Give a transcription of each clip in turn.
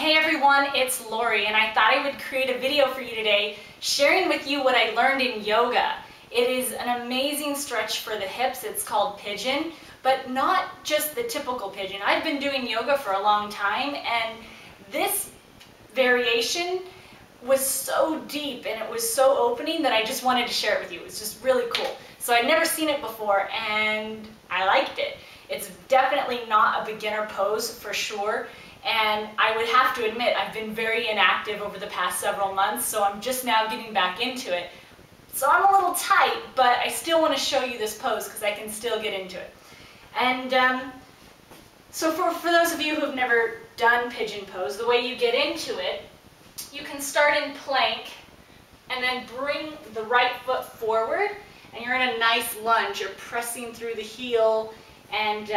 Hey everyone, it's Lori, and I thought I would create a video for you today sharing with you what I learned in yoga. It is an amazing stretch for the hips. It's called Pigeon, but not just the typical Pigeon. I've been doing yoga for a long time, and this variation was so deep and it was so opening that I just wanted to share it with you. It was just really cool. So I'd never seen it before and I liked it. It's definitely not a beginner pose for sure. And I would have to admit, I've been very inactive over the past several months, so I'm just now getting back into it. So I'm a little tight, but I still want to show you this pose because I can still get into it. And so for those of you who have never done Pigeon pose, the way you get into it, you can start in plank and then bring the right foot forward, and you're in a nice lunge. You're pressing through the heel, and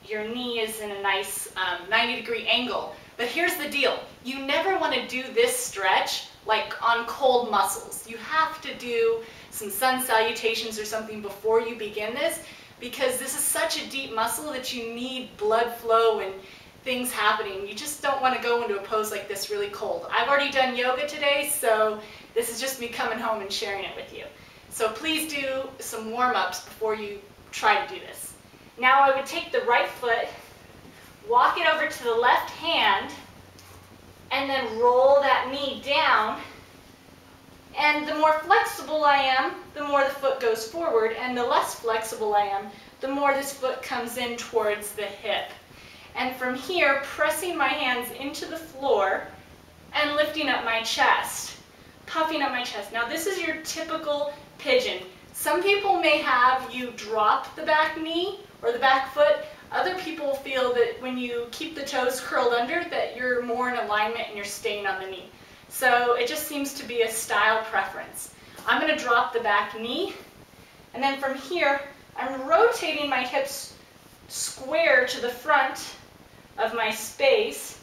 your knee is in a nice 90-degree angle. But here's the deal. You never want to do this stretch like on cold muscles. You have to do some sun salutations or something before you begin this, because this is such a deep muscle that you need blood flow and things happening. You just don't want to go into a pose like this really cold. I've already done yoga today, so this is just me coming home and sharing it with you. So please do some warm-ups before you try to do this. Now I would take the right foot, walk it over to the left hand, and then roll that knee down. And the more flexible I am, the more the foot goes forward, and the less flexible I am, the more this foot comes in towards the hip. And from here, pressing my hands into the floor and lifting up my chest, puffing up my chest. Now this is your typical Pigeon. Some people may have you drop the back knee or the back foot. Other people feel that when you keep the toes curled under, that you're more in alignment and you're staying on the knee. So it just seems to be a style preference. I'm going to drop the back knee, and then from here, I'm rotating my hips square to the front of my space,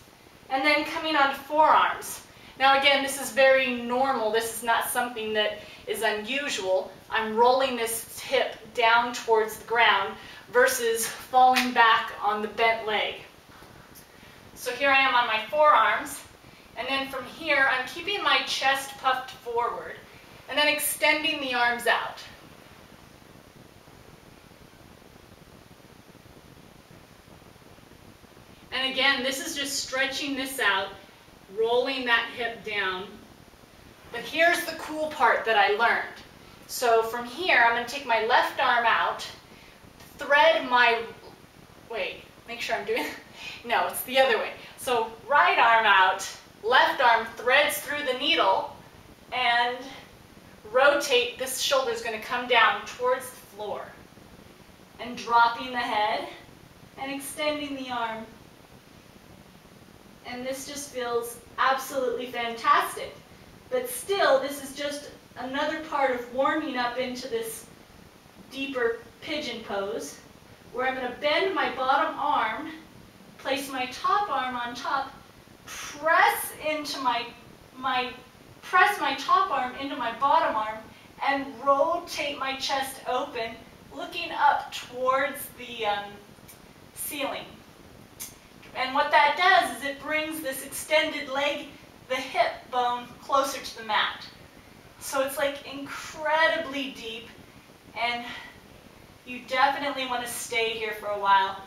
and then coming onto forearms. Now again, this is very normal. This is not something that is unusual. I'm rolling this hip down towards the ground versus falling back on the bent leg. So here I am on my forearms, and then from here I'm keeping my chest puffed forward and then extending the arms out. And again, this is just stretching this out, rolling that hip down. But here's the cool part that I learned. So from here, I'm going to take my left arm out, thread my, make sure I'm doing, no, it's the other way. So right arm out, left arm threads through the needle, and rotate. This shoulder is going to come down towards the floor, and dropping the head and extending the arm. And this just feels absolutely fantastic. But still, this is just another part of warming up into this deeper Pigeon pose, where I'm going to bend my bottom arm, place my top arm on top, press my top arm into my bottom arm, and rotate my chest open, looking up towards the ceiling. And what that does is it brings this extended leg, the hip bone, closer to the mat. So it's like incredibly deep, and you definitely want to stay here for a while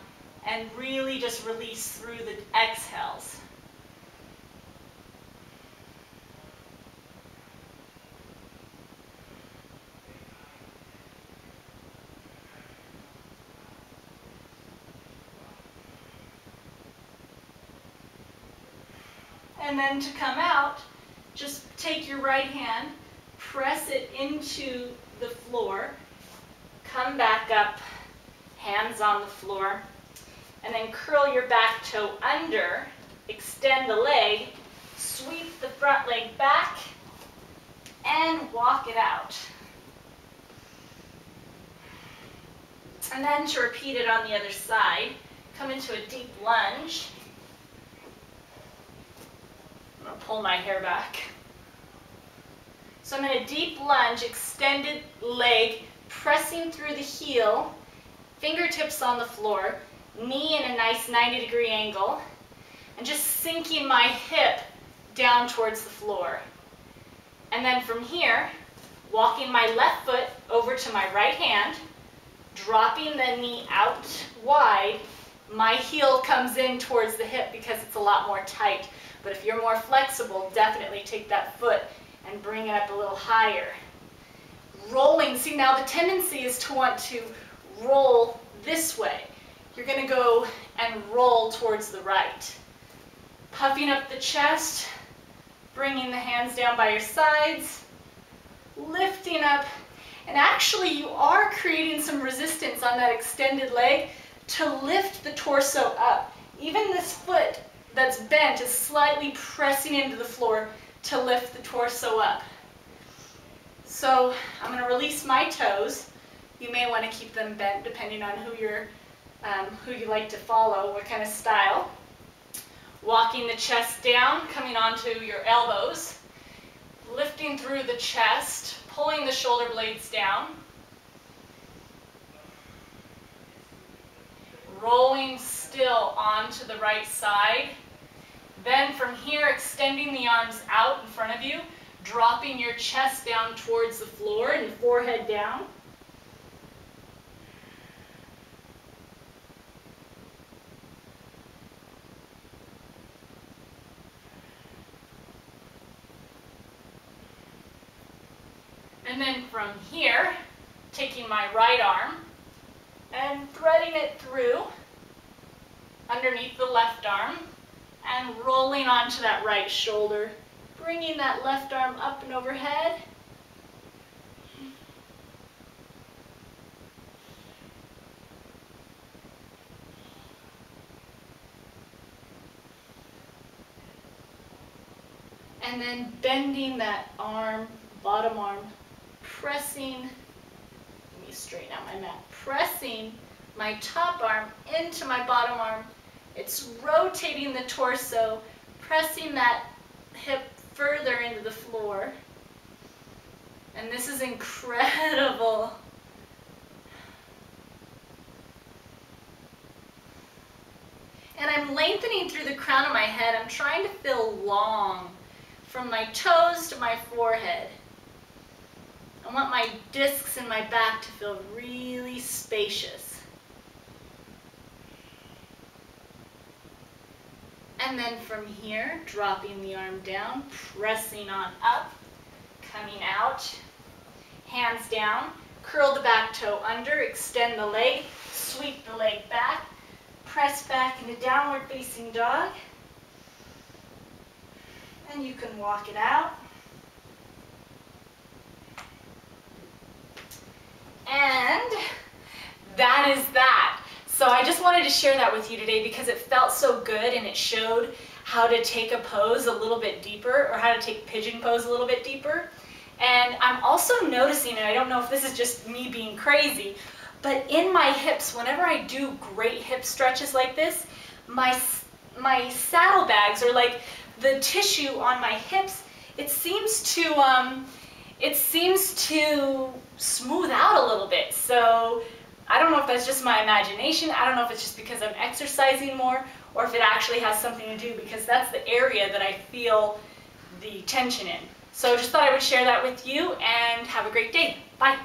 and really just release through the exhales. And then to come out, just take your right hand, press it into the floor, come back up, hands on the floor, and then curl your back toe under, extend the leg, sweep the front leg back, and walk it out. And then to repeat it on the other side, come into a deep lunge. I'm going to pull my hair back. So I'm in a deep lunge, extended leg, pressing through the heel, fingertips on the floor, knee in a nice 90-degree angle, and just sinking my hip down towards the floor. And then from here, walking my left foot over to my right hand, dropping the knee out wide. My heel comes in towards the hip because it's a lot more tight. But if you're more flexible, definitely take that foot and bring it up a little higher. Rolling. See, now the tendency is to want to roll this way. You're going to go and roll towards the right. Puffing up the chest, bringing the hands down by your sides, lifting up, and actually you are creating some resistance on that extended leg to lift the torso up. Even this foot that's bent is slightly pressing into the floor to lift the torso up. So I'm going to release my toes. You may want to keep them bent depending on who you like to follow, what kind of style. Walking the chest down, coming onto your elbows, lifting through the chest, pulling the shoulder blades down, rolling still onto the right side. Then from here, extending the arms out in front of you, dropping your chest down towards the floor and forehead down. And then from here, taking my right arm and threading it through underneath the left arm and rolling onto that right shoulder, bringing that left arm up and overhead. And then bending that arm, bottom arm, pressing, let me straighten out my mat, pressing my top arm into my bottom arm. It's rotating the torso, pressing that hip further into the floor. And this is incredible. And I'm lengthening through the crown of my head. I'm trying to feel long from my toes to my forehead. I want my discs in my back to feel really spacious. And then from here, dropping the arm down, pressing on up, coming out, hands down, curl the back toe under, extend the leg, sweep the leg back, press back into downward facing dog, and you can walk it out. And that is that. So I just wanted to share that with you today because it felt so good and it showed how to take a pose a little bit deeper, or how to take pigeon pose a little bit deeper. And I'm also noticing, and I don't know if this is just me being crazy, but in my hips, whenever I do great hip stretches like this, my saddlebags, or like the tissue on my hips, it seems to smooth out a little bit. So I don't know if that's just my imagination. I don't know if it's just because I'm exercising more, or if it actually has something to do, because that's the area that I feel the tension in. So just thought I would share that with you, and have a great day. Bye.